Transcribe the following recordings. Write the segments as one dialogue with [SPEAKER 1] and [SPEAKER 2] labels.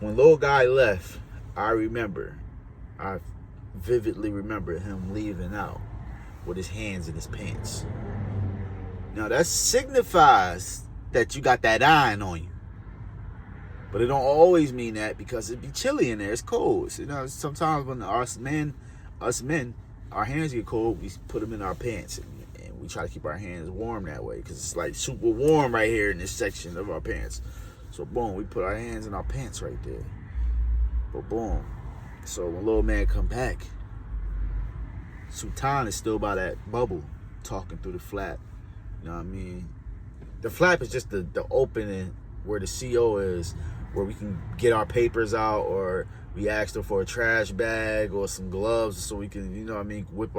[SPEAKER 1] When little guy left, I vividly remember him leaving out with his hands in his pants. Now that signifies that you got that iron on you. But it don't always mean that, because it be chilly in there. It's cold. So, sometimes when us men, our hands get cold, we put them in our pants. And we try to keep our hands warm that way, because it's like super warm right here in this section of our pants. So boom, we put our hands in our pants right there. But boom. So when little man come back, Sultan is still by that bubble, talking through the flap. You know what I mean? The flap is just the opening where the CO is, where we can get our papers out, or we ask them for a trash bag or some gloves so we can, whip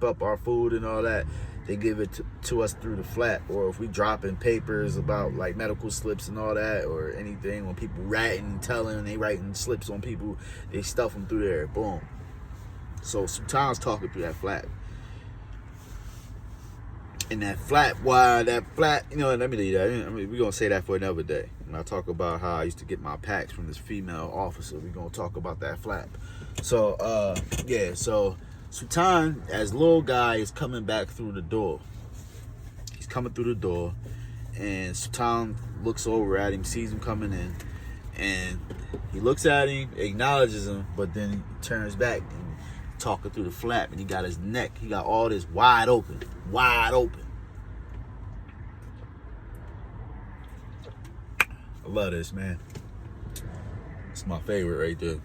[SPEAKER 1] up our food and all that. They give it to us through the flap. Or if we drop in papers about like medical slips and all that, or anything, when people ratting and telling, they writing slips on people, they stuff them through there. Boom. So sometimes talking through that flap. And that flap, let me leave that. We're going to say that for another day. When I talk about how I used to get my packs from this female officer, we're going to talk about that flap. So, so Sultan, as little guy, is coming back through the door. He's coming through the door, and Sultan looks over at him, sees him coming in, and he looks at him, acknowledges him, but then he turns back and talking through the flap, and he got his neck, he got all this wide open. I love this, man. It's my favorite right there.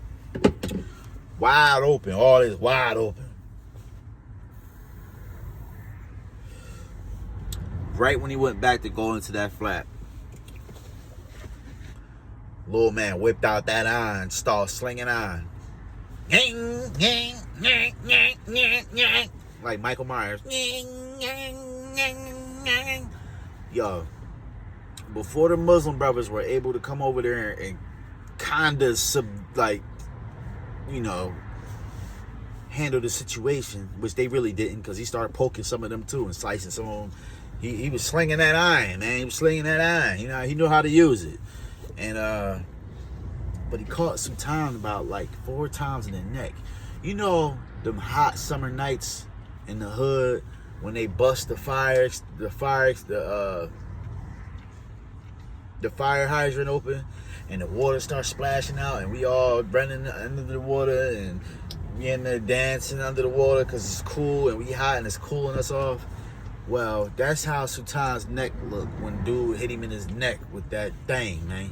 [SPEAKER 1] Wide open, all this wide open. Right when he went back to go into that flap, little man whipped out that iron, started slinging iron. Like Michael Myers. Yo, before the Muslim brothers were able to come over there and kinda handle the situation, which they really didn't, because he started poking some of them too and slicing some of them. He was slinging that iron, man. He was slinging that iron. He knew how to use it. And but he caught some time about like 4 times in the neck. Them hot summer nights in the hood when they bust the fire hydrant open, and the water starts splashing out, and we all running under the water, and we in there dancing under the water because it's cool, and we hot and it's cooling us off. Well, that's how Sultan's neck looked when dude hit him in his neck with that thing, man.